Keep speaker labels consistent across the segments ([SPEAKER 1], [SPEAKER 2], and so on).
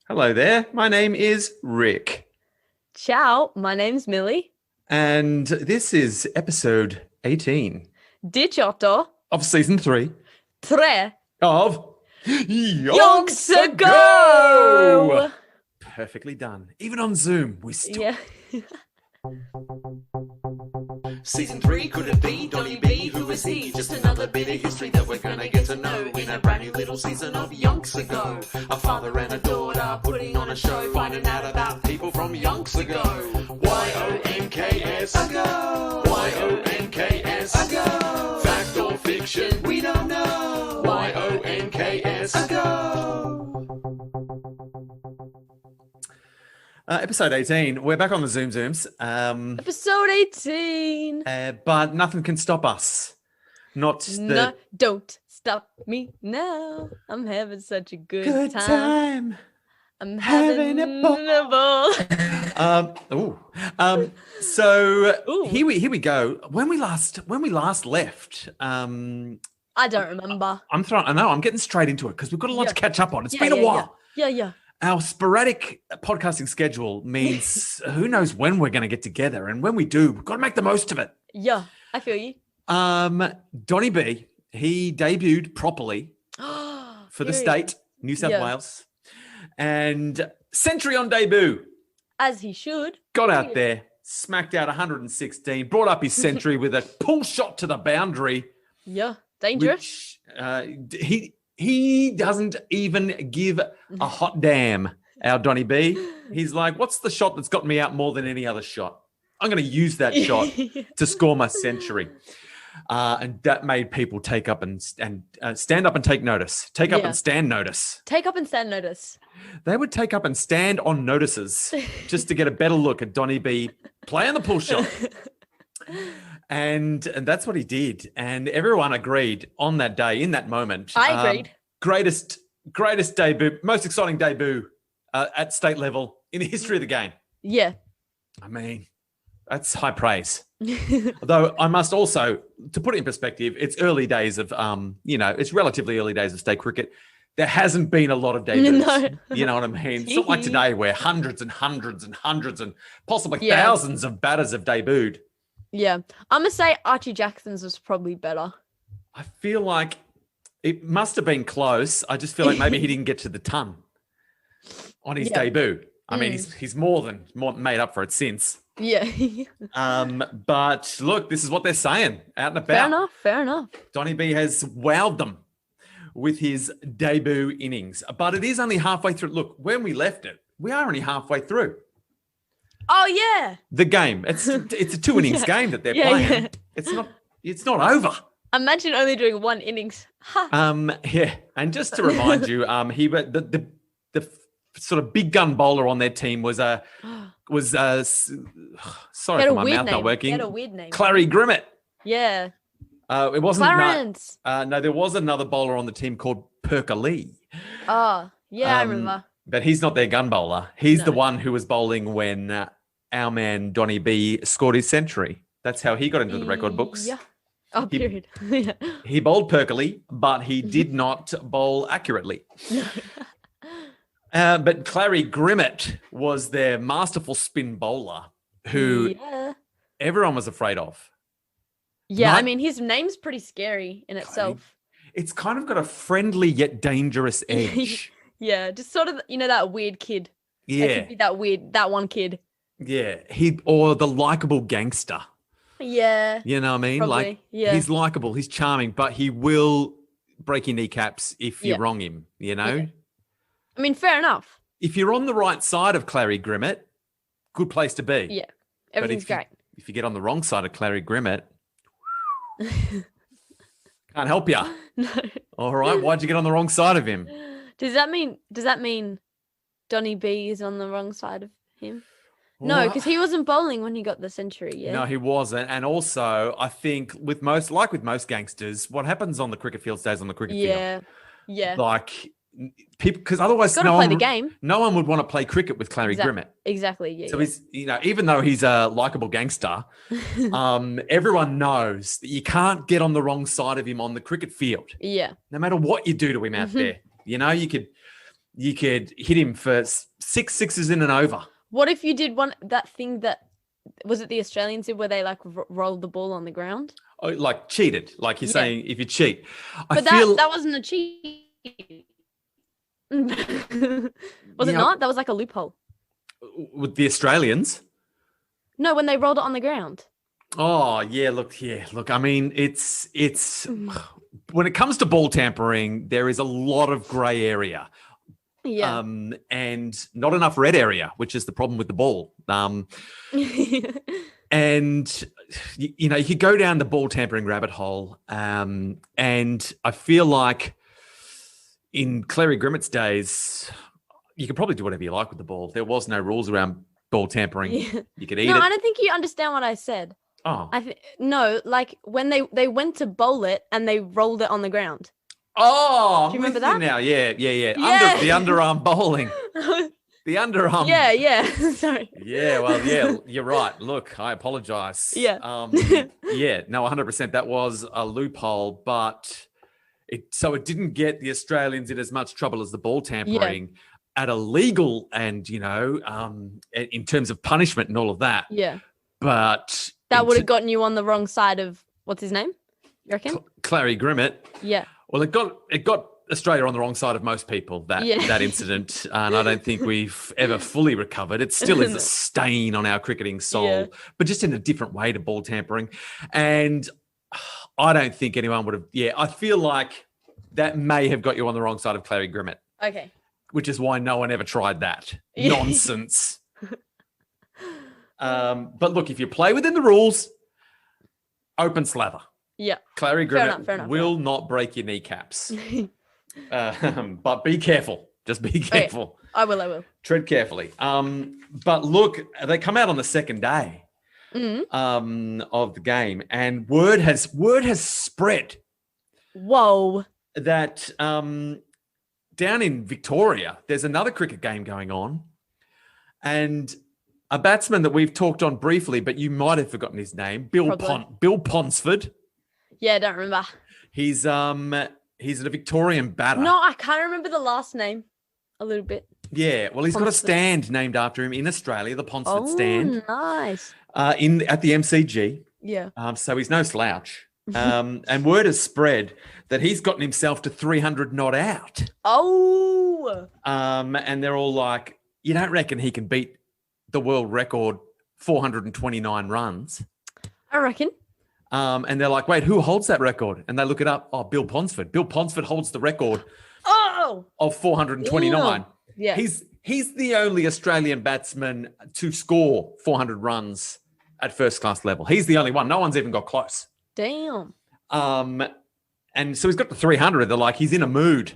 [SPEAKER 1] Hello there. My name is Rick.
[SPEAKER 2] Ciao, my name's Millie.
[SPEAKER 1] And this is episode 18
[SPEAKER 2] 18
[SPEAKER 1] of season 3
[SPEAKER 2] tre
[SPEAKER 1] of
[SPEAKER 2] Yonks Ago.
[SPEAKER 1] Perfectly done. Even on Zoom, we still...
[SPEAKER 2] Yeah.
[SPEAKER 3] Season 3, could it be Donny B? Who is he? Just another bit of history that we're gonna get to know in a brand new little season of Yonks Ago. A father and a daughter putting on a show, finding out about people from Yonks Ago. Y-O-N-K-S Ago. Y-O-N-K-S Ago. Fact or fiction, we don't know. Y-O-N-K-S Ago.
[SPEAKER 1] Episode 18. We're back on the Zooms.
[SPEAKER 2] Episode 18.
[SPEAKER 1] But nothing can stop us.
[SPEAKER 2] No, don't stop me now. I'm having such a good
[SPEAKER 1] time.
[SPEAKER 2] I'm having a ball.
[SPEAKER 1] Here we go. When we last left,
[SPEAKER 2] I don't remember.
[SPEAKER 1] I'm getting straight into it because we've got a lot to catch up on. It's been a while.
[SPEAKER 2] Yeah.
[SPEAKER 1] Our sporadic podcasting schedule means who knows when we're going to get together, and when we do, we've got to make the most of it.
[SPEAKER 2] Yeah, I feel you.
[SPEAKER 1] Donny B, he debuted properly for the state, New South Wales, and century on debut.
[SPEAKER 2] As he should.
[SPEAKER 1] Got out there, smacked out 116, brought up his century with a pull shot to the boundary.
[SPEAKER 2] Yeah, dangerous.
[SPEAKER 1] Which, he doesn't even give a hot damn, our Donny B. He's like, what's the shot that's gotten me out more than any other shot? I'm going to use that shot to score my century. And that made people take up and stand up and take notice. Take up and stand notice.
[SPEAKER 2] Take up and stand notice.
[SPEAKER 1] They would take up and stand on notices just to get a better look at Donny B playing the pull shot. And that's what he did. And everyone agreed on that day, in that moment.
[SPEAKER 2] I agreed.
[SPEAKER 1] Greatest debut, most exciting debut at state level in the history of the game.
[SPEAKER 2] Yeah.
[SPEAKER 1] I mean, that's high praise. Although I must also, to put it in perspective, it's early days of, it's relatively early days of state cricket. There hasn't been a lot of debuts.
[SPEAKER 2] No.
[SPEAKER 1] You know what I mean? It's not like today where hundreds and hundreds and hundreds and possibly thousands of batters have debuted.
[SPEAKER 2] Yeah. I'm going to say Archie Jackson's was probably better.
[SPEAKER 1] I feel like it must have been close. I just feel like maybe he didn't get to the ton on his debut. I mean, he's more made up for it since.
[SPEAKER 2] Yeah.
[SPEAKER 1] But look, this is what they're saying out and about.
[SPEAKER 2] Fair enough.
[SPEAKER 1] Donny B has wowed them with his debut innings. But it is only halfway through. Look, when we left it, we are only halfway through.
[SPEAKER 2] Oh yeah.
[SPEAKER 1] The game. It's a 2 innings game that they're playing. Yeah. It's not over.
[SPEAKER 2] Imagine only doing 1 innings.
[SPEAKER 1] And just to remind you, the sort of big gun bowler on their team was sorry for my mouth not working.
[SPEAKER 2] He had a weird name.
[SPEAKER 1] Clary Grimmett.
[SPEAKER 2] Yeah.
[SPEAKER 1] It wasn't
[SPEAKER 2] Clarence.
[SPEAKER 1] No, there was another bowler on the team called Perker Lee.
[SPEAKER 2] Oh, yeah, I remember.
[SPEAKER 1] But he's not their gun bowler. He's the one who was bowling when our man Donny B scored his century. That's how he got into the record books.
[SPEAKER 2] Yeah. Oh, period.
[SPEAKER 1] He bowled perkily, but he did not bowl accurately. But Clary Grimmett was their masterful spin bowler who everyone was afraid of.
[SPEAKER 2] Yeah, I mean, his name's pretty scary in itself.
[SPEAKER 1] It's kind of got a friendly yet dangerous edge.
[SPEAKER 2] Yeah, just sort of, that weird kid.
[SPEAKER 1] Yeah.
[SPEAKER 2] It could be that one kid.
[SPEAKER 1] Yeah, or the likable gangster.
[SPEAKER 2] Yeah.
[SPEAKER 1] You know what I mean?
[SPEAKER 2] Probably,
[SPEAKER 1] he's likable, he's charming, but he will break your kneecaps if you wrong him, you know?
[SPEAKER 2] Yeah. I mean, fair enough.
[SPEAKER 1] If you're on the right side of Clary Grimmett, good place to be.
[SPEAKER 2] Yeah, everything's great.
[SPEAKER 1] If you get on the wrong side of Clary Grimmett, can't help you.
[SPEAKER 2] No.
[SPEAKER 1] All right, why'd you get on the wrong side of him?
[SPEAKER 2] Does that mean Donny B is on the wrong side of him? No, because he wasn't bowling when he got the century. Yeah.
[SPEAKER 1] No, he wasn't. And also, I think with most gangsters, what happens on the cricket field stays on the cricket field.
[SPEAKER 2] Yeah.
[SPEAKER 1] Like people, because otherwise,
[SPEAKER 2] the game.
[SPEAKER 1] No one would want to play cricket with Clary Grimmett.
[SPEAKER 2] Exactly. Yeah.
[SPEAKER 1] So he's, even though he's a likable gangster, everyone knows that you can't get on the wrong side of him on the cricket field.
[SPEAKER 2] Yeah.
[SPEAKER 1] No matter what you do to him out there, you could you could hit him for 6 sixes in and over.
[SPEAKER 2] What if you did that thing that was it the Australians did where they like rolled the ball on the ground?
[SPEAKER 1] Oh, like cheated. Like you're saying, if you cheat.
[SPEAKER 2] But that wasn't a cheat. Was it not? That was like a loophole.
[SPEAKER 1] With the Australians?
[SPEAKER 2] No, when they rolled it on the ground.
[SPEAKER 1] Oh, yeah. Look, I mean, it's when it comes to ball tampering, there is a lot of grey area.
[SPEAKER 2] Yeah.
[SPEAKER 1] And not enough red area, which is the problem with the ball. And, you know, you could go down the ball tampering rabbit hole. And I feel like in Clary Grimmett's days, you could probably do whatever you like with the ball. There was no rules around ball tampering. Yeah. You could eat it.
[SPEAKER 2] No, I don't think you understand what I said.
[SPEAKER 1] Oh.
[SPEAKER 2] No, like when they went to bowl it and they rolled it on the ground.
[SPEAKER 1] Oh,
[SPEAKER 2] do you remember that?
[SPEAKER 1] Now, yeah. Under the underarm bowling. The underarm.
[SPEAKER 2] Yeah. Sorry.
[SPEAKER 1] Yeah, well, yeah, you're right. Look, I apologize.
[SPEAKER 2] Yeah.
[SPEAKER 1] Yeah, no, 100%. That was a loophole, but it didn't get the Australians in as much trouble as the ball tampering at a legal and, you know, in terms of punishment and all of that.
[SPEAKER 2] Yeah.
[SPEAKER 1] But
[SPEAKER 2] that would have gotten you on the wrong side of what's his name? You reckon?
[SPEAKER 1] Clary Grimmett.
[SPEAKER 2] Yeah.
[SPEAKER 1] Well, it got Australia on the wrong side of most people, that incident, and I don't think we've ever fully recovered. It still is a stain on our cricketing soul, but just in a different way to ball tampering. And I don't think anyone would have. Yeah, I feel like that may have got you on the wrong side of Clary Grimmett.
[SPEAKER 2] Okay.
[SPEAKER 1] Which is why no one ever tried that nonsense. But look, if you play within the rules, open slather.
[SPEAKER 2] Yeah.
[SPEAKER 1] Clary Grimmett will not break your kneecaps. But be careful. Just be careful.
[SPEAKER 2] Okay. I will.
[SPEAKER 1] Tread carefully. But look, they come out on the second day of the game, and word has spread.
[SPEAKER 2] Whoa.
[SPEAKER 1] That down in Victoria, there's another cricket game going on, and a batsman that we've talked on briefly, but you might have forgotten his name, Bill Ponsford.
[SPEAKER 2] Yeah, I don't remember.
[SPEAKER 1] He's a Victorian batter.
[SPEAKER 2] No, I can't remember the last name a little bit.
[SPEAKER 1] Yeah, well, he's got a stand named after him in Australia, the Ponsford stand.
[SPEAKER 2] Nice.
[SPEAKER 1] At the MCG.
[SPEAKER 2] Yeah.
[SPEAKER 1] So he's no slouch. And word has spread that he's gotten himself to 300 not out.
[SPEAKER 2] Oh.
[SPEAKER 1] And they're all like, you don't reckon he can beat the world record 429 runs?
[SPEAKER 2] I reckon.
[SPEAKER 1] And they're like, wait, who holds that record? And they look it up. Oh, Bill Ponsford. Bill Ponsford holds the record of 429.
[SPEAKER 2] Yeah.
[SPEAKER 1] He's the only Australian batsman to score 400 runs at first class level. He's the only one. No one's even got close.
[SPEAKER 2] Damn.
[SPEAKER 1] And so he's got the 300. They're like, he's in a mood.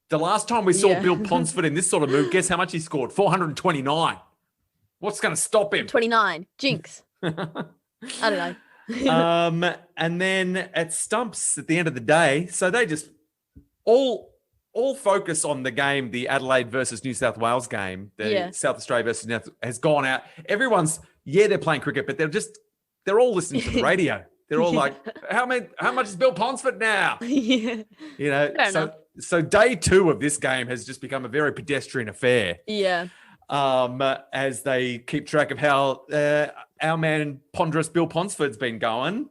[SPEAKER 1] The last time we saw Bill Ponsford in this sort of mood, guess how much he scored? 429. What's going to stop him?
[SPEAKER 2] 29. Jinx. I don't know.
[SPEAKER 1] And then at stumps at the end of the day, so they just all focus on the game, the Adelaide versus New South Wales game, the South Australia versus New has gone out. Everyone's they're playing cricket, but they're all listening to the radio. They're all like, how much is Bill Ponsford now?
[SPEAKER 2] Yeah.
[SPEAKER 1] You know, so day 2 of this game has just become a very pedestrian affair.
[SPEAKER 2] Yeah.
[SPEAKER 1] As they keep track of how our man ponderous Bill Ponsford's been going.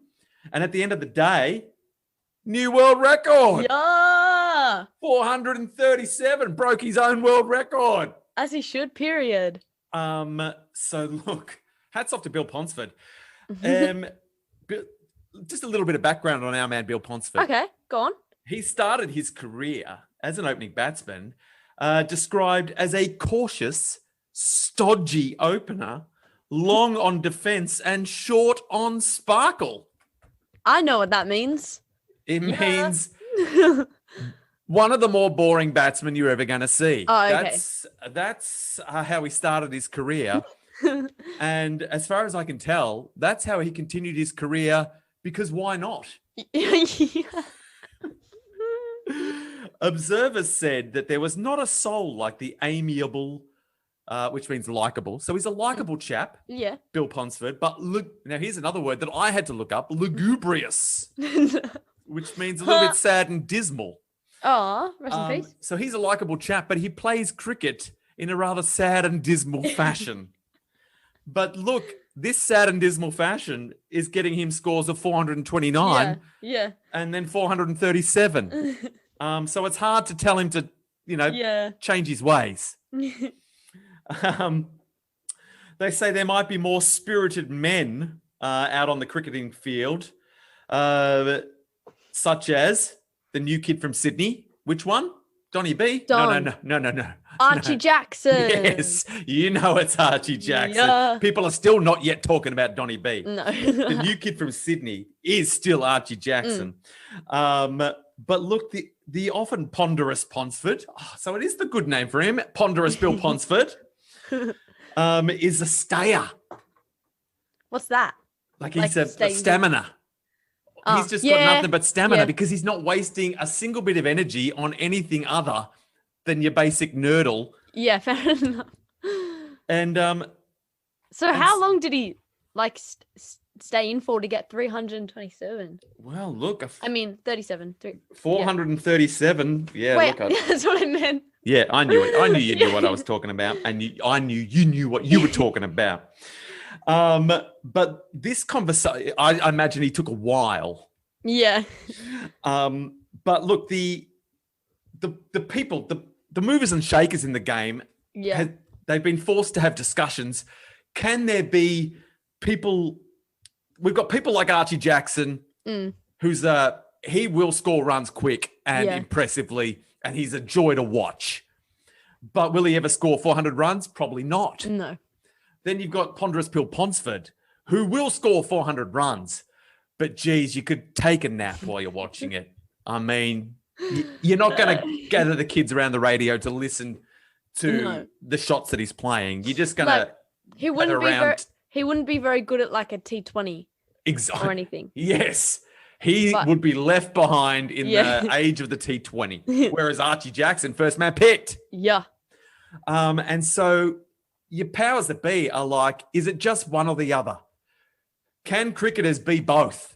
[SPEAKER 1] And at the end of the day, new world record.
[SPEAKER 2] Yeah.
[SPEAKER 1] 437 broke his own world record.
[SPEAKER 2] As he should, period.
[SPEAKER 1] So look, hats off to Bill Ponsford. Just a little bit of background on our man Bill Ponsford.
[SPEAKER 2] Okay, go on.
[SPEAKER 1] He started his career as an opening batsman, described as a cautious, stodgy opener, long on defence and short on sparkle.
[SPEAKER 2] I know what that means.
[SPEAKER 1] It means one of the more boring batsmen you're ever going to see.
[SPEAKER 2] Oh, okay.
[SPEAKER 1] That's how he started his career. And as far as I can tell, that's how he continued his career, because why not? Observers said that there was not a soul like the amiable, which means likable. So he's a likable chap, Bill Ponsford. But look, now here's another word that I had to look up: lugubrious, which means a little bit sad and dismal.
[SPEAKER 2] Oh, rest in peace.
[SPEAKER 1] So he's a likable chap, but he plays cricket in a rather sad and dismal fashion. But look, this sad and dismal fashion is getting him scores of 429
[SPEAKER 2] Yeah.
[SPEAKER 1] and then 437. So it's hard to tell him to, change his ways. They say there might be more spirited men out on the cricketing field, such as the new kid from Sydney. Which one? Donny B?
[SPEAKER 2] Don.
[SPEAKER 1] No.
[SPEAKER 2] Archie Jackson.
[SPEAKER 1] Yes, it's Archie Jackson.
[SPEAKER 2] Yeah.
[SPEAKER 1] People are still not yet talking about Donny B.
[SPEAKER 2] No.
[SPEAKER 1] The new kid from Sydney is still Archie Jackson. But look, the often ponderous Ponsford, so it is the good name for him, Ponderous Bill Ponsford, is a stayer.
[SPEAKER 2] What's that?
[SPEAKER 1] Like he's a stamina. He's just got nothing but stamina because he's not wasting a single bit of energy on anything other than your basic nerdle.
[SPEAKER 2] Yeah, fair enough.
[SPEAKER 1] And
[SPEAKER 2] so how long did he stay in for to get 327?
[SPEAKER 1] Well, look,
[SPEAKER 2] 37.
[SPEAKER 1] 437. Yeah,
[SPEAKER 2] wait,
[SPEAKER 1] look,
[SPEAKER 2] that's what I meant.
[SPEAKER 1] Yeah, I knew it. I knew you knew what I was talking about, and I knew you knew what you were talking about. But this conversation, I imagine he took a while.
[SPEAKER 2] Yeah.
[SPEAKER 1] But look, the people, the movers and shakers in the game, they've been forced to have discussions. Can there be people? We've got people like Archie Jackson, who's he will score runs quick and impressively, and he's a joy to watch. But will he ever score 400 runs? Probably not.
[SPEAKER 2] No.
[SPEAKER 1] Then you've got Ponderous Bill Ponsford, who will score 400 runs. But, geez, you could take a nap while you're watching it. I mean, you're not going to gather the kids around the radio to listen to the shots that he's playing. You're just going to
[SPEAKER 2] he wouldn't be very good at like a T20 or anything.
[SPEAKER 1] Yes. He would be left behind in the age of the T20, whereas Archie Jackson, first man picked.
[SPEAKER 2] Yeah.
[SPEAKER 1] And so your powers that be are like, is it just one or the other? Can cricketers be both?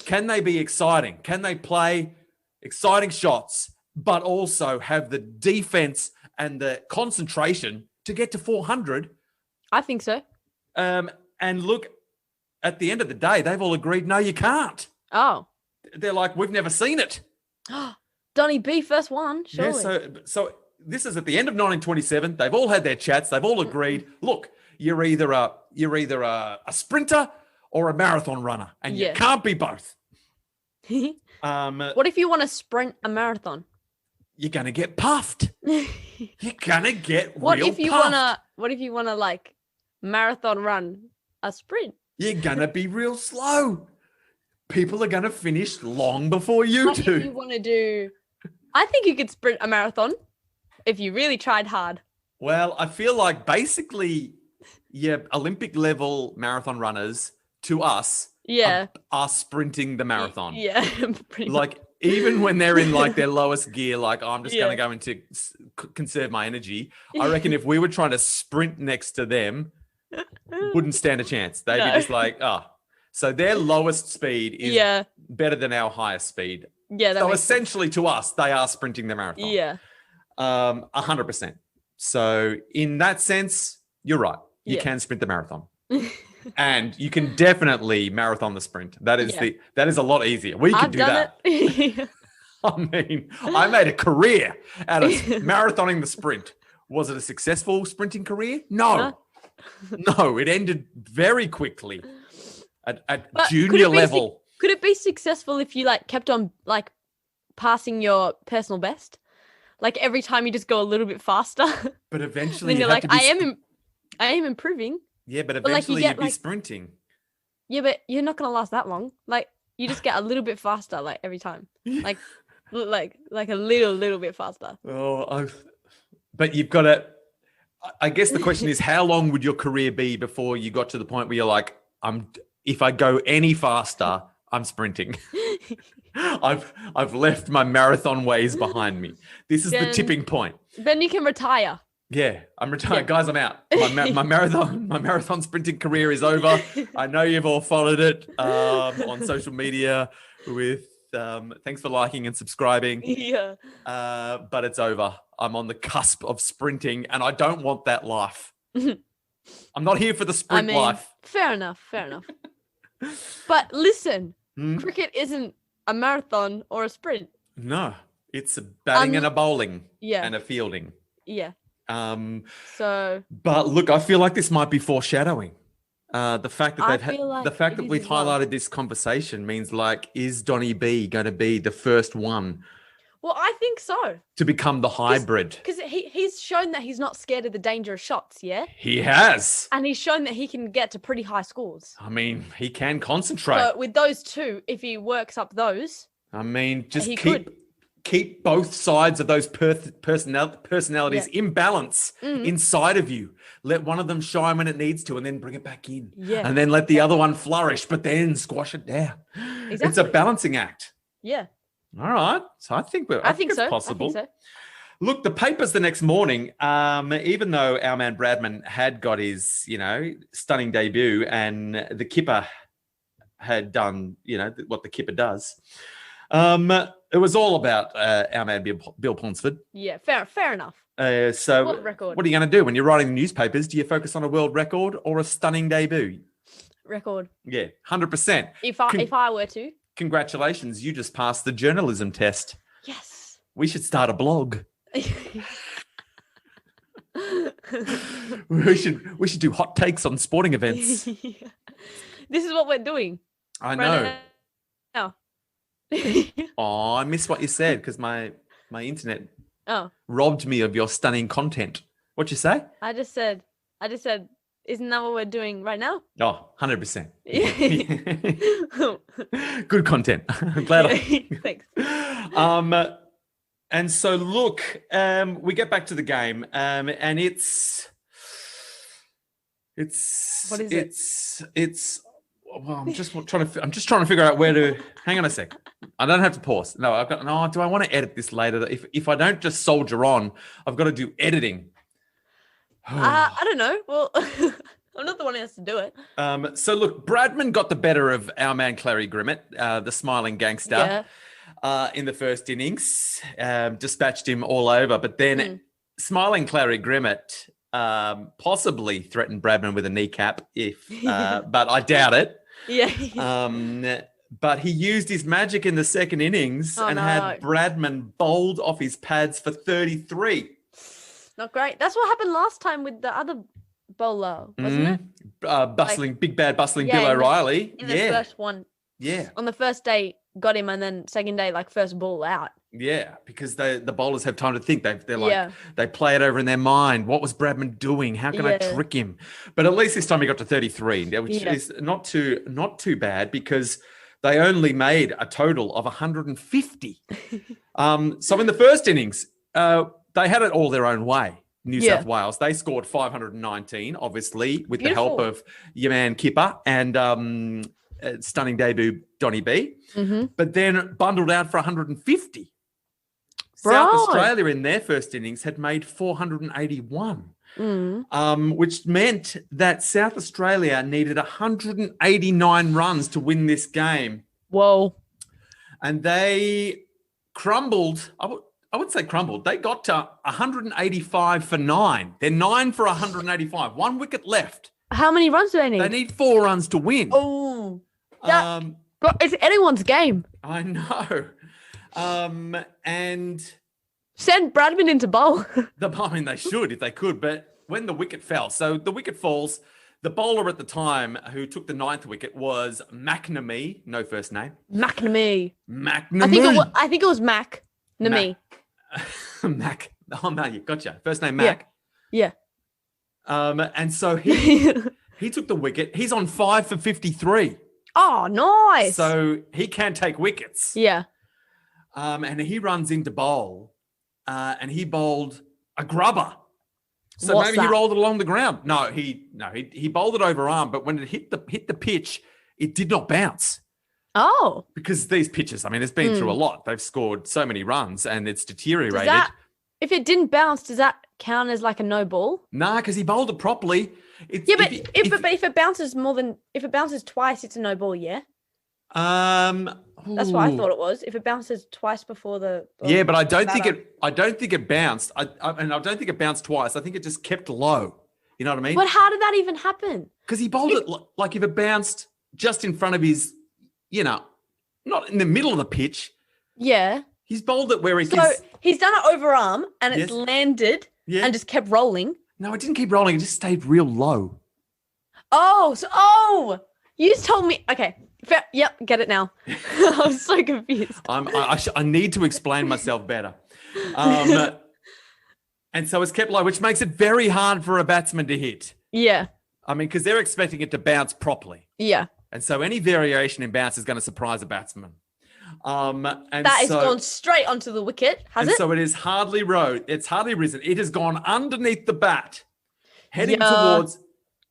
[SPEAKER 1] Can they be exciting? Can they play exciting shots, but also have the defense and the concentration to get to 400?
[SPEAKER 2] I think so.
[SPEAKER 1] And look, at the end of the day, they've all agreed, no, you can't.
[SPEAKER 2] Oh.
[SPEAKER 1] They're like, we've never seen it.
[SPEAKER 2] Donny B, first one, surely.
[SPEAKER 1] Yeah, so this is at the end of 1927. They've all had their chats. They've all agreed, look, you're either a sprinter or a marathon runner, and you can't be both.
[SPEAKER 2] What if you want to sprint a marathon?
[SPEAKER 1] You're gonna get puffed. You're gonna get
[SPEAKER 2] what
[SPEAKER 1] real
[SPEAKER 2] if you
[SPEAKER 1] puffed.
[SPEAKER 2] What if you wanna like marathon run a sprint?
[SPEAKER 1] You're gonna be real slow. People are gonna finish long before you
[SPEAKER 2] What
[SPEAKER 1] do.
[SPEAKER 2] if you want to do? I think you could sprint a marathon if you really tried hard.
[SPEAKER 1] Well, I feel like basically, Olympic level marathon runners to us, are sprinting the marathon.
[SPEAKER 2] Yeah, pretty
[SPEAKER 1] like even when they're in like their lowest gear, like I'm just going to go into conserve my energy. I reckon if we were trying to sprint next to them, wouldn't stand a chance. They'd be just like, so their lowest speed is better than our highest speed.
[SPEAKER 2] Yeah.
[SPEAKER 1] So essentially to us, they are sprinting the marathon.
[SPEAKER 2] Yeah.
[SPEAKER 1] 100%. So in that sense, you're right. You can sprint the marathon. And you can definitely marathon the sprint. That is a lot easier. We could do that. I mean, I made a career out of marathoning the sprint. Was it a successful sprinting career? No. No, it ended very quickly at junior level.
[SPEAKER 2] Could it be successful if you like kept on like passing your personal best? Like every time you just go a little bit faster.
[SPEAKER 1] But eventually
[SPEAKER 2] then you're like, I am improving.
[SPEAKER 1] Yeah, but eventually you'd be sprinting.
[SPEAKER 2] Yeah, but you're not gonna last that long. Like you just get a little bit faster, like every time. Like a little bit faster.
[SPEAKER 1] But you've got to. I guess the question is, how long would your career be before you got to the point where you're like, if I go any faster, I'm sprinting. I've left my marathon ways behind me. This is the tipping point.
[SPEAKER 2] Then you can retire.
[SPEAKER 1] Yeah, I'm retired. Yeah. Guys, I'm out. My marathon sprinting career is over. I know you've all followed it on social media with Thanks for liking and subscribing.
[SPEAKER 2] Yeah.
[SPEAKER 1] But it's over. I'm on the cusp of sprinting, and I don't want that life. I'm not here for the sprint life.
[SPEAKER 2] Fair enough. But listen,
[SPEAKER 1] Hmm?
[SPEAKER 2] cricket isn't a marathon or a sprint.
[SPEAKER 1] No, it's a batting and a bowling
[SPEAKER 2] Yeah.
[SPEAKER 1] and a fielding.
[SPEAKER 2] Yeah.
[SPEAKER 1] But look, I feel like this might be foreshadowing. The fact that the fact that we've highlighted this conversation means, like, is Donny B going to be the first one?
[SPEAKER 2] Well, I think so.
[SPEAKER 1] To become the hybrid.
[SPEAKER 2] Because he's shown that he's not scared of the dangerous shots, yeah?
[SPEAKER 1] He has.
[SPEAKER 2] And he's shown that he can get to pretty high scores.
[SPEAKER 1] I mean, he can concentrate.
[SPEAKER 2] So with those two, if he works up those,
[SPEAKER 1] I mean, just
[SPEAKER 2] he
[SPEAKER 1] keep both sides of those personalities in balance inside of you. Let one of them shine when it needs to, and then bring it back in.
[SPEAKER 2] Yeah.
[SPEAKER 1] And then let the other one flourish, but then squash it down.
[SPEAKER 2] Exactly.
[SPEAKER 1] It's a balancing act.
[SPEAKER 2] Yeah.
[SPEAKER 1] All right. So I think it's possible.
[SPEAKER 2] I think so.
[SPEAKER 1] Look, the papers the next morning, even though our man Bradman had got his, stunning debut, and the kipper had done, what the kipper does, it was all about our man Bill Ponsford.
[SPEAKER 2] Yeah, fair enough.
[SPEAKER 1] So
[SPEAKER 2] World record.
[SPEAKER 1] What are you going to do when you're writing the newspapers? Do you focus on a world record or a stunning debut?
[SPEAKER 2] Record.
[SPEAKER 1] Yeah, 100%.
[SPEAKER 2] If I were to.
[SPEAKER 1] Congratulations, you just passed the journalism test.
[SPEAKER 2] Yes.
[SPEAKER 1] We should start a blog. we should do hot takes on sporting events.
[SPEAKER 2] Yeah. This is what we're doing.
[SPEAKER 1] I know.
[SPEAKER 2] Now.
[SPEAKER 1] Oh, I missed what you said because my internet robbed me of your stunning content. What'd you say?
[SPEAKER 2] I just said, isn't that what we're doing right now?
[SPEAKER 1] Oh, 100%. Good content. I'm glad.
[SPEAKER 2] Thanks.
[SPEAKER 1] And so look, we get back to the game, and it's
[SPEAKER 2] what is
[SPEAKER 1] it? Well, I'm just trying to figure out where to. Hang on a sec. I don't have to pause. No, do I want to edit this later? If I don't just soldier on, I've got to do editing.
[SPEAKER 2] I don't know. Well, I'm not the one who has to do it.
[SPEAKER 1] So look, Bradman got the better of our man Clary Grimmett, the smiling gangster, in the first innings. Dispatched him all over, but then smiling Clary Grimmett possibly threatened Bradman with a kneecap, but I doubt it.
[SPEAKER 2] Yeah.
[SPEAKER 1] But he used his magic in the second innings had Bradman bowled off his pads for 33.
[SPEAKER 2] Not great. That's what happened last time with the other bowler, wasn't it?
[SPEAKER 1] Big bad bustling Bill O'Reilly.
[SPEAKER 2] In the first one.
[SPEAKER 1] Yeah.
[SPEAKER 2] On the first day, got him, and then second day, first ball out.
[SPEAKER 1] Yeah, because the bowlers have time to think. They play it over in their mind. What was Bradman doing? How can I trick him? But at least this time he got to 33, which is not too bad because they only made a total of 150. So in the first innings, they had it all their own way. New South Wales. They scored 519, obviously, with the help of your man Kipper and stunning debut Donny B. Mm-hmm. But then bundled out for 150. South Australia in their first innings had made 481, which meant that South Australia needed 189 runs to win this game.
[SPEAKER 2] Whoa.
[SPEAKER 1] And they crumbled. I wouldn't say crumbled. They got to 185 for 9. They're 9 for 185. 1 wicket left.
[SPEAKER 2] How many runs do they need?
[SPEAKER 1] They need 4 runs to win.
[SPEAKER 2] Oh, it's anyone's game.
[SPEAKER 1] I know. And
[SPEAKER 2] send Bradman into bowl.
[SPEAKER 1] They should if they could. But when the wicket fell, so the wicket falls, the bowler at the time who took the 9th wicket was McNamee, no first name.
[SPEAKER 2] McNamee.
[SPEAKER 1] I
[SPEAKER 2] think it was Mac. Namee.
[SPEAKER 1] Mac. Oh, no, gotcha. First name Mac.
[SPEAKER 2] Yeah.
[SPEAKER 1] And so he took the wicket. He's on 5 for 53.
[SPEAKER 2] Oh, nice.
[SPEAKER 1] So he can take wickets.
[SPEAKER 2] Yeah.
[SPEAKER 1] And he runs into bowl, and he bowled a grubber. So maybe he rolled it along the ground. No, he bowled it over arm, but when it hit the pitch, it did not bounce.
[SPEAKER 2] Oh.
[SPEAKER 1] Because these pitches, it's been through a lot. They've scored so many runs and it's deteriorated.
[SPEAKER 2] If it didn't bounce, does that count as a no ball?
[SPEAKER 1] Nah, because he bowled it properly.
[SPEAKER 2] But if it bounces twice, it's a no ball, yeah? That's what I
[SPEAKER 1] ooh.
[SPEAKER 2] thought it was. If it bounces twice before the
[SPEAKER 1] Yeah, but I don't think
[SPEAKER 2] ladder.
[SPEAKER 1] it. I don't think it bounced. And I don't think it bounced twice. I think it just kept low. You know what I mean?
[SPEAKER 2] But how did that even happen?
[SPEAKER 1] Because he bowled it like if it bounced just in front of his, not in the middle of the pitch.
[SPEAKER 2] Yeah.
[SPEAKER 1] He's bowled it where he
[SPEAKER 2] So
[SPEAKER 1] can.
[SPEAKER 2] he's done it overarm and it's
[SPEAKER 1] Yes.
[SPEAKER 2] landed
[SPEAKER 1] Yeah.
[SPEAKER 2] and just kept rolling.
[SPEAKER 1] No, it didn't keep rolling. It just stayed real low.
[SPEAKER 2] Oh, you just told me. Okay. Yep, get it now. I was so confused.
[SPEAKER 1] I need to explain myself better. And so it's kept low, which makes it very hard for a batsman to hit.
[SPEAKER 2] Yeah.
[SPEAKER 1] I mean, because they're expecting it to bounce properly.
[SPEAKER 2] Yeah.
[SPEAKER 1] And so any variation in bounce is going to surprise a batsman.
[SPEAKER 2] That has gone straight onto the wicket, has it?
[SPEAKER 1] So it is hardly it's hardly risen. It has gone underneath the bat, heading
[SPEAKER 2] Yeah.
[SPEAKER 1] towards,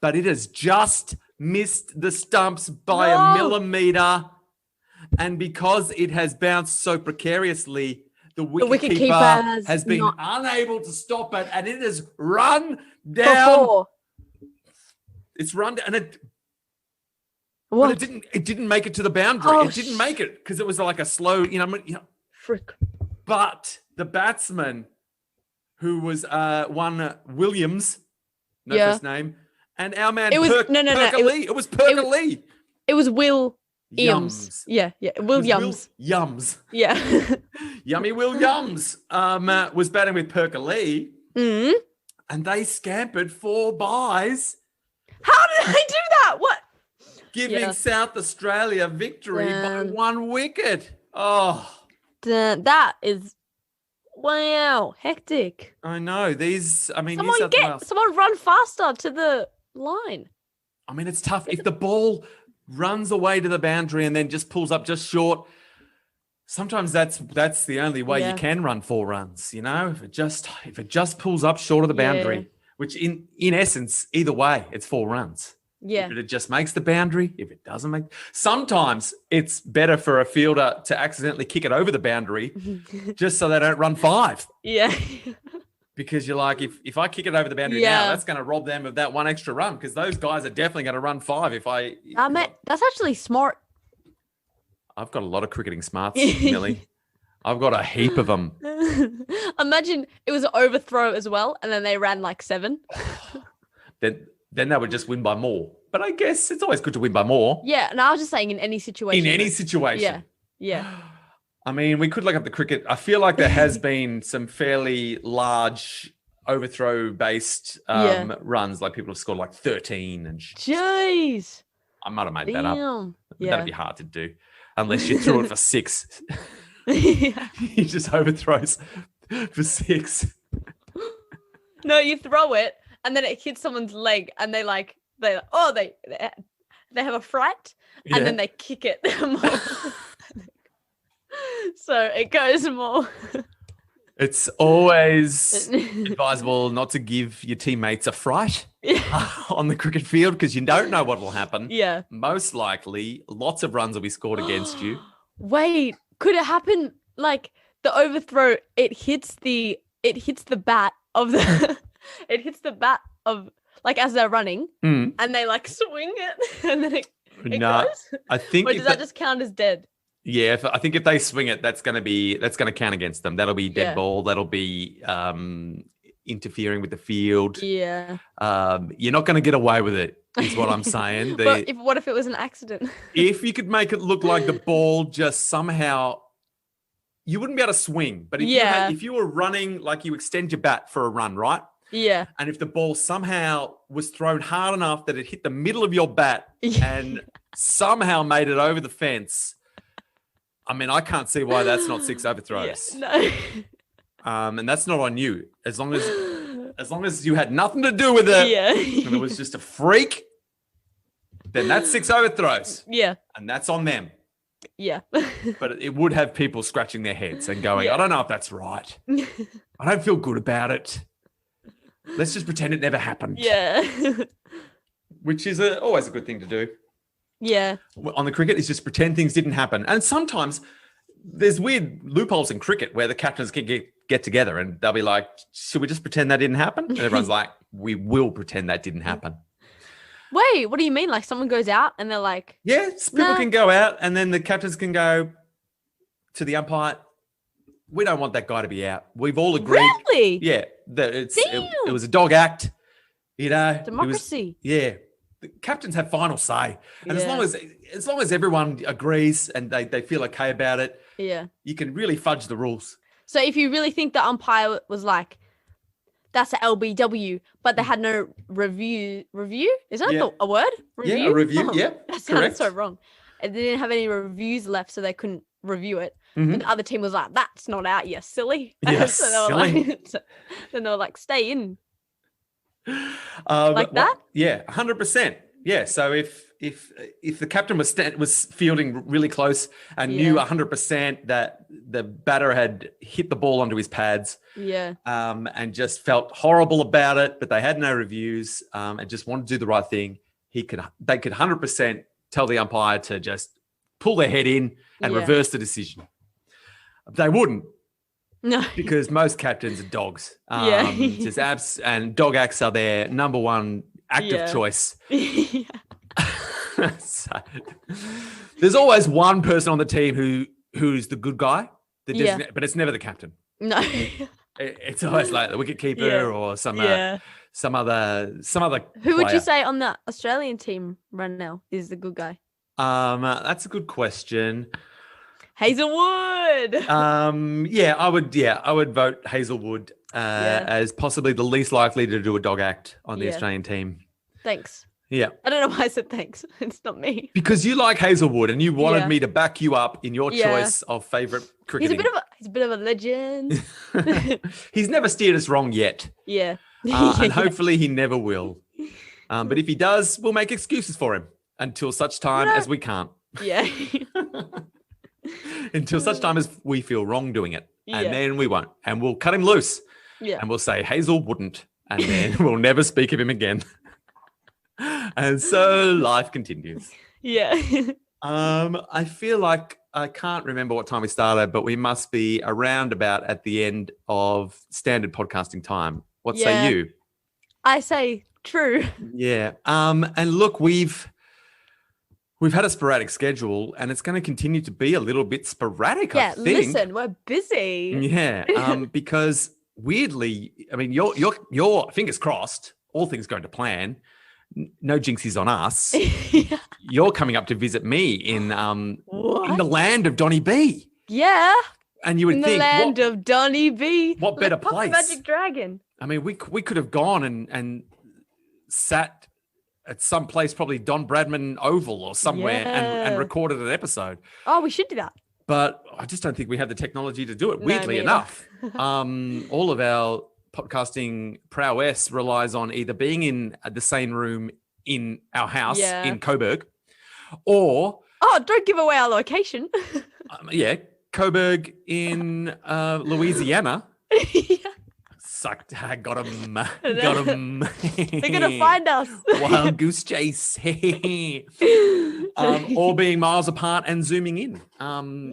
[SPEAKER 1] but it has just missed the stumps by a millimeter. And because it has bounced so precariously, the wicketkeeper has been unable to stop it, and it has run down.
[SPEAKER 2] Before.
[SPEAKER 1] It's run down, and
[SPEAKER 2] What?
[SPEAKER 1] but it didn't make it to the boundary.
[SPEAKER 2] Oh,
[SPEAKER 1] it didn't make it because it was like a slow,
[SPEAKER 2] Frick.
[SPEAKER 1] But the batsman, who was one Williams, no
[SPEAKER 2] Yeah.
[SPEAKER 1] first name, and our man
[SPEAKER 2] It was- no.
[SPEAKER 1] It was Perker Lee.
[SPEAKER 2] It was Will
[SPEAKER 1] Yums.
[SPEAKER 2] Yums. Yeah. Will
[SPEAKER 1] It was
[SPEAKER 2] Yums.
[SPEAKER 1] Yums.
[SPEAKER 2] Yeah.
[SPEAKER 1] Yummy Will Yums was batting with Perker Lee,
[SPEAKER 2] Mm.
[SPEAKER 1] and they scampered 4 byes,
[SPEAKER 2] How did I do that? What?
[SPEAKER 1] giving
[SPEAKER 2] Yeah.
[SPEAKER 1] South Australia victory by
[SPEAKER 2] Damn.
[SPEAKER 1] 1 wicket. Oh,
[SPEAKER 2] That is, wow, hectic.
[SPEAKER 1] I know. New
[SPEAKER 2] Someone
[SPEAKER 1] South Wales.
[SPEAKER 2] someone run faster to the line.
[SPEAKER 1] I mean, it's tough. If the ball runs away to the boundary and then just pulls up just short, sometimes that's the only way
[SPEAKER 2] Yeah.
[SPEAKER 1] you can run 4 runs. If it just pulls up short of the boundary,
[SPEAKER 2] Yeah.
[SPEAKER 1] which in essence, either way, it's 4 runs.
[SPEAKER 2] Yeah.
[SPEAKER 1] If it just makes the boundary, if it doesn't make, sometimes it's better for a fielder to accidentally kick it over the boundary just so they don't run 5.
[SPEAKER 2] Yeah.
[SPEAKER 1] Because you're like, if I kick it over the boundary
[SPEAKER 2] Yeah.
[SPEAKER 1] now, that's going to rob them of that 1 extra run because those guys are definitely going to run 5 if I.
[SPEAKER 2] That's actually smart.
[SPEAKER 1] I've got a lot of cricketing smarts, Millie. I've got a heap of them.
[SPEAKER 2] Imagine it was an overthrow as well, and then they ran like 7.
[SPEAKER 1] Then they would just win by more. But I guess it's always good to win by more.
[SPEAKER 2] Yeah, and I was just saying in any situation.
[SPEAKER 1] In any situation.
[SPEAKER 2] Yeah.
[SPEAKER 1] I mean, we could look up the cricket. I feel like there has been some fairly large overthrow-based runs. Like people have scored like 13 and
[SPEAKER 2] Jeez.
[SPEAKER 1] I might have made that up.
[SPEAKER 2] Damn. Yeah.
[SPEAKER 1] That'd be hard to do unless you threw it for 6.
[SPEAKER 2] Yeah.
[SPEAKER 1] He just overthrows for 6.
[SPEAKER 2] No, you throw it and then it hits someone's leg and they have a fright and then they kick it more. So it goes more.
[SPEAKER 1] It's always advisable not to give your teammates a fright on the cricket field because you don't know what will happen.
[SPEAKER 2] Yeah.
[SPEAKER 1] Most likely, lots of runs will be scored against you.
[SPEAKER 2] Wait, could it happen like the overthrow? It hits the bat of the. It hits the bat of like as they're running, and they like swing it, and then it goes.
[SPEAKER 1] I think.
[SPEAKER 2] Or does that just count as dead?
[SPEAKER 1] Yeah, I think if they swing it, that's going to count against them. That'll be dead ball. That'll be interfering with the field.
[SPEAKER 2] Yeah.
[SPEAKER 1] You're not going to get away with it, is what I'm saying.
[SPEAKER 2] But what if it was an accident?
[SPEAKER 1] If you could make it look like the ball just somehow, you wouldn't be able to swing. But if you were running, like you extend your bat for a run, right?
[SPEAKER 2] Yeah.
[SPEAKER 1] And if the ball somehow was thrown hard enough that it hit the middle of your bat and somehow made it over the fence, I mean, I can't see why that's not 6 overthrows.
[SPEAKER 2] Yeah, no.
[SPEAKER 1] And that's not on you. As long as you had nothing to do with it, and it was just a freak, then that's 6 overthrows.
[SPEAKER 2] Yeah.
[SPEAKER 1] And that's on them.
[SPEAKER 2] Yeah.
[SPEAKER 1] But it would have people scratching their heads and going, I don't know if that's right. I don't feel good about it. Let's just pretend it never happened.
[SPEAKER 2] Yeah.
[SPEAKER 1] Which is always a good thing to do.
[SPEAKER 2] Yeah.
[SPEAKER 1] On the cricket is just pretend things didn't happen. And sometimes there's weird loopholes in cricket where the captains can get together and they'll be like, should we just pretend that didn't happen? And everyone's like, we will pretend that didn't happen.
[SPEAKER 2] Wait, what do you mean? Like someone goes out and they're like,
[SPEAKER 1] Yeah, people
[SPEAKER 2] Nah.
[SPEAKER 1] can go out and then the captains can go to the umpire. We don't want that guy to be out. We've all agreed.
[SPEAKER 2] really?
[SPEAKER 1] Yeah, that it
[SPEAKER 2] Damn.
[SPEAKER 1] was a dog act. You know, it was-
[SPEAKER 2] Democracy.
[SPEAKER 1] yeah, the captains have final say, and
[SPEAKER 2] Yeah.
[SPEAKER 1] as long as everyone agrees and they feel okay about it,
[SPEAKER 2] Yeah.
[SPEAKER 1] you can really fudge the rules.
[SPEAKER 2] So if you really think the umpire was like, that's a LBW, but they had no review. Is that
[SPEAKER 1] Yeah.
[SPEAKER 2] a word?
[SPEAKER 1] Yeah, a review. Yeah,
[SPEAKER 2] That sounded
[SPEAKER 1] correct.
[SPEAKER 2] so wrong. And they didn't have any reviews left, so they couldn't review it.
[SPEAKER 1] Mhm.
[SPEAKER 2] And the other team was like, that's not out, you silly.
[SPEAKER 1] Yeah,
[SPEAKER 2] So they were like, then they were like, stay in. Like that?
[SPEAKER 1] Yeah, 100%. Yeah. So if the captain was fielding really close and knew
[SPEAKER 2] Yeah.
[SPEAKER 1] 100% that the batter had hit the ball onto his pads,
[SPEAKER 2] Yeah.
[SPEAKER 1] and just felt horrible about it, but they had no reviews, and just wanted to do the right thing, they could 100% tell the umpire to just pull their head in and
[SPEAKER 2] Yeah.
[SPEAKER 1] reverse the decision. They wouldn't,
[SPEAKER 2] No.
[SPEAKER 1] because most captains are dogs.
[SPEAKER 2] Yeah.
[SPEAKER 1] Just abs and dog acts are their number one act
[SPEAKER 2] Yeah.
[SPEAKER 1] of choice.
[SPEAKER 2] Yeah.
[SPEAKER 1] So, there's always one person on the team who's the good guy,
[SPEAKER 2] Yeah.
[SPEAKER 1] but it's never the captain.
[SPEAKER 2] No.
[SPEAKER 1] It's always like the wicket keeper
[SPEAKER 2] Yeah.
[SPEAKER 1] or some
[SPEAKER 2] Yeah.
[SPEAKER 1] other
[SPEAKER 2] Who would you
[SPEAKER 1] player.
[SPEAKER 2] say on the Australian team right now is the good guy?
[SPEAKER 1] That's a good question.
[SPEAKER 2] Hazelwood.
[SPEAKER 1] Yeah, I would vote Hazelwood
[SPEAKER 2] Yeah.
[SPEAKER 1] as possibly the least likely to do a dog act on the
[SPEAKER 2] Yeah.
[SPEAKER 1] Australian team.
[SPEAKER 2] Thanks.
[SPEAKER 1] Yeah,
[SPEAKER 2] I don't know why I said thanks. It's not me.
[SPEAKER 1] because you like Hazelwood and you wanted
[SPEAKER 2] Yeah.
[SPEAKER 1] me to back you up in your
[SPEAKER 2] Yeah.
[SPEAKER 1] choice of favorite
[SPEAKER 2] He's
[SPEAKER 1] cricketing.
[SPEAKER 2] a bit of a legend.
[SPEAKER 1] He's never steered us wrong yet,
[SPEAKER 2] Yeah.
[SPEAKER 1] and hopefully he never will. But if he does, we'll make excuses for him until such time as we can't.
[SPEAKER 2] Yeah.
[SPEAKER 1] Until such time as we feel wrong doing it. And
[SPEAKER 2] Yeah.
[SPEAKER 1] then we won't. And we'll cut him loose.
[SPEAKER 2] Yeah.
[SPEAKER 1] And we'll say Hazel wouldn't. And then we'll never speak of him again. And so life continues.
[SPEAKER 2] Yeah.
[SPEAKER 1] I feel like I can't remember what time we started, but we must be around about at the end of standard podcasting time. What
[SPEAKER 2] Yeah.
[SPEAKER 1] say you?
[SPEAKER 2] I say true.
[SPEAKER 1] Yeah. And look, we've had a sporadic schedule, and it's going to continue to be a little bit sporadic.
[SPEAKER 2] Yeah.
[SPEAKER 1] I think.
[SPEAKER 2] Listen, we're busy.
[SPEAKER 1] Yeah. Because weirdly, I mean, your fingers crossed, all things going to plan. No jinxies on us.
[SPEAKER 2] Yeah.
[SPEAKER 1] You're coming up to visit me in the
[SPEAKER 2] What?
[SPEAKER 1] land of Donny B,
[SPEAKER 2] Yeah.
[SPEAKER 1] and you would
[SPEAKER 2] In the
[SPEAKER 1] think,
[SPEAKER 2] land of Donny B.
[SPEAKER 1] what better
[SPEAKER 2] Puff
[SPEAKER 1] place?
[SPEAKER 2] Magic Dragon.
[SPEAKER 1] I mean, we could have gone and sat at some place, probably Don Bradman Oval or somewhere, and
[SPEAKER 2] Yeah.
[SPEAKER 1] recorded an episode.
[SPEAKER 2] Oh, we should do that.
[SPEAKER 1] But I just don't think we have the technology to do it.
[SPEAKER 2] No,
[SPEAKER 1] Weirdly
[SPEAKER 2] me
[SPEAKER 1] enough, all of our podcasting prowess relies on either being in the same room in our house
[SPEAKER 2] Yeah.
[SPEAKER 1] in Coburg, or
[SPEAKER 2] Oh, don't give away our location.
[SPEAKER 1] Coburg in Louisiana.
[SPEAKER 2] Yeah.
[SPEAKER 1] Sucked. I got him. Got him.
[SPEAKER 2] They're gonna find us.
[SPEAKER 1] Wild goose chase. Or being miles apart and zooming in.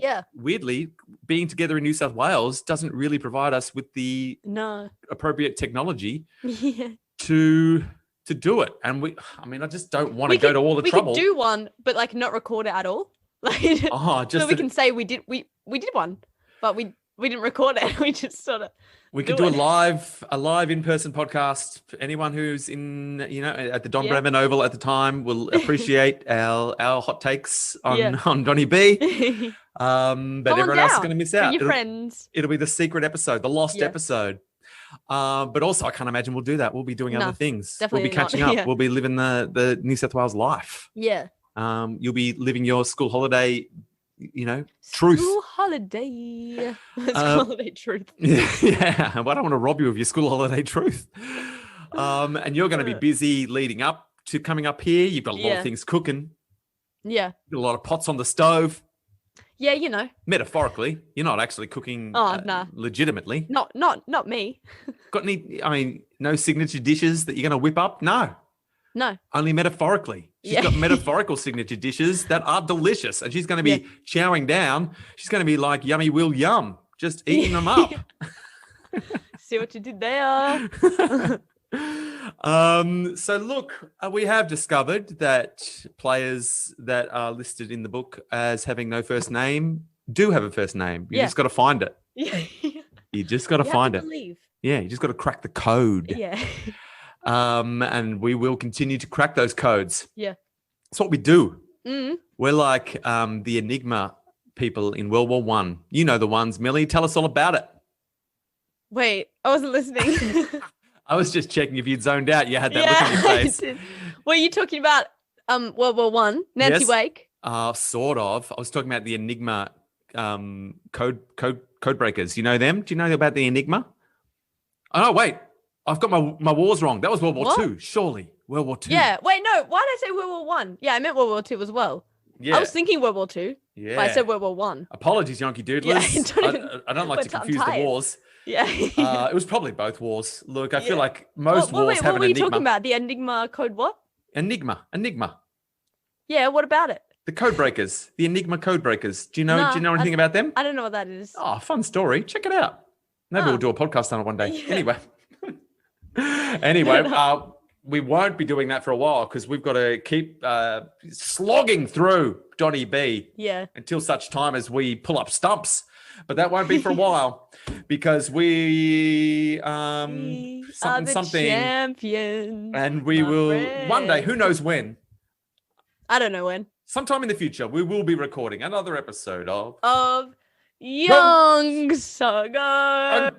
[SPEAKER 2] Yeah.
[SPEAKER 1] Weirdly, being together in New South Wales doesn't really provide us with the
[SPEAKER 2] No.
[SPEAKER 1] appropriate technology
[SPEAKER 2] Yeah.
[SPEAKER 1] to do it. And I just don't want to go to all the trouble.
[SPEAKER 2] We could do one, but like not record it at all. Like,
[SPEAKER 1] Oh, just
[SPEAKER 2] so we
[SPEAKER 1] that-
[SPEAKER 2] can say we did one, but we didn't record it. We just sort of.
[SPEAKER 1] we could
[SPEAKER 2] do
[SPEAKER 1] do
[SPEAKER 2] it.
[SPEAKER 1] a live in-person podcast. For anyone who's in, at the Don
[SPEAKER 2] Yeah.
[SPEAKER 1] Bradman Oval at the time will appreciate our hot takes on,
[SPEAKER 2] Yeah.
[SPEAKER 1] on Donny B. But
[SPEAKER 2] Come on
[SPEAKER 1] everyone else is
[SPEAKER 2] down.
[SPEAKER 1] going to miss
[SPEAKER 2] Bring
[SPEAKER 1] out.
[SPEAKER 2] your friends.
[SPEAKER 1] It'll be the secret episode, the lost
[SPEAKER 2] Yeah.
[SPEAKER 1] episode. But also, I can't imagine we'll do that. We'll be doing
[SPEAKER 2] No,
[SPEAKER 1] other things.
[SPEAKER 2] definitely
[SPEAKER 1] We'll be
[SPEAKER 2] not.
[SPEAKER 1] catching up.
[SPEAKER 2] Yeah.
[SPEAKER 1] We'll be living the New South Wales life.
[SPEAKER 2] Yeah.
[SPEAKER 1] You'll be living your school holiday, truth.
[SPEAKER 2] School holiday. School holiday truth.
[SPEAKER 1] Yeah. Well, I don't want to rob you of your school holiday truth. And you're going to be busy leading up to coming up here. You've got a lot
[SPEAKER 2] Yeah.
[SPEAKER 1] of things cooking.
[SPEAKER 2] Yeah.
[SPEAKER 1] You've got a lot of pots on the stove.
[SPEAKER 2] Yeah.
[SPEAKER 1] Metaphorically, you're not actually cooking
[SPEAKER 2] Oh, nah.
[SPEAKER 1] legitimately.
[SPEAKER 2] Not me.
[SPEAKER 1] Got any, no signature dishes that you're going to whip up? No.
[SPEAKER 2] No.
[SPEAKER 1] Only metaphorically. She's
[SPEAKER 2] Yeah.
[SPEAKER 1] got metaphorical signature dishes that are delicious. And she's going to be chowing down. She's going to be like Yummy Will Yum, just eating them up.
[SPEAKER 2] See what you did there.
[SPEAKER 1] So look, we have discovered that players that are listed in the book as having no first name do have a first name. You just got to find it.
[SPEAKER 2] Yeah.
[SPEAKER 1] You just got to
[SPEAKER 2] You
[SPEAKER 1] find
[SPEAKER 2] have
[SPEAKER 1] it.
[SPEAKER 2] to believe.
[SPEAKER 1] Yeah, you just got to crack the code.
[SPEAKER 2] Yeah.
[SPEAKER 1] And we will continue to crack those codes.
[SPEAKER 2] Yeah.
[SPEAKER 1] That's what we do.
[SPEAKER 2] Mm.
[SPEAKER 1] We're like the Enigma people in World War One. You know the ones. Millie, tell us all about it.
[SPEAKER 2] Wait, I wasn't listening.
[SPEAKER 1] I was just checking if you'd zoned out. You had that look on your
[SPEAKER 2] I
[SPEAKER 1] face.
[SPEAKER 2] did. Were you talking about World War One? Nancy
[SPEAKER 1] Yes.
[SPEAKER 2] Wake?
[SPEAKER 1] Sort of. I was talking about the Enigma code breakers. You know them? Do you know about the Enigma? Oh, no, wait. I've got my wars wrong. That was World War
[SPEAKER 2] What?
[SPEAKER 1] Two, surely. World War Two.
[SPEAKER 2] Yeah. Wait, no. Why did I say World War One? Yeah, I meant World War Two as well.
[SPEAKER 1] Yeah.
[SPEAKER 2] I was thinking World War Two,
[SPEAKER 1] Yeah.
[SPEAKER 2] but I said World War One.
[SPEAKER 1] Apologies, Yonky Doodlers.
[SPEAKER 2] Yeah,
[SPEAKER 1] I don't like to
[SPEAKER 2] but I'm
[SPEAKER 1] confuse the
[SPEAKER 2] tired.
[SPEAKER 1] wars.
[SPEAKER 2] Yeah.
[SPEAKER 1] It was probably both wars. Look, I feel
[SPEAKER 2] Yeah.
[SPEAKER 1] like most wars have
[SPEAKER 2] what
[SPEAKER 1] an
[SPEAKER 2] were you
[SPEAKER 1] enigma.
[SPEAKER 2] talking about? The Enigma code what?
[SPEAKER 1] Enigma.
[SPEAKER 2] Yeah, what about it?
[SPEAKER 1] The code breakers. The Enigma code breakers. Do you know
[SPEAKER 2] No,
[SPEAKER 1] anything about them?
[SPEAKER 2] I don't know what that is.
[SPEAKER 1] Oh, fun story. Check it out. Maybe
[SPEAKER 2] Oh.
[SPEAKER 1] we'll do a podcast on it one day.
[SPEAKER 2] Yeah.
[SPEAKER 1] Anyway, we won't be doing that for a while because we've got to keep slogging through Donny B
[SPEAKER 2] Yeah.
[SPEAKER 1] until such time as we pull up stumps. But that won't be for a while because we
[SPEAKER 2] We are the
[SPEAKER 1] something,
[SPEAKER 2] champions.
[SPEAKER 1] and we
[SPEAKER 2] my
[SPEAKER 1] will one day. Who
[SPEAKER 2] friend.
[SPEAKER 1] knows when?
[SPEAKER 2] I don't know when.
[SPEAKER 1] Sometime in the future, we will be recording another episode of
[SPEAKER 2] Of Yonks Ago.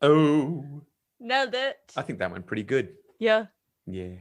[SPEAKER 1] Oh,
[SPEAKER 2] Nailed it.
[SPEAKER 1] I think that went pretty good.
[SPEAKER 2] Yeah.
[SPEAKER 1] Yeah.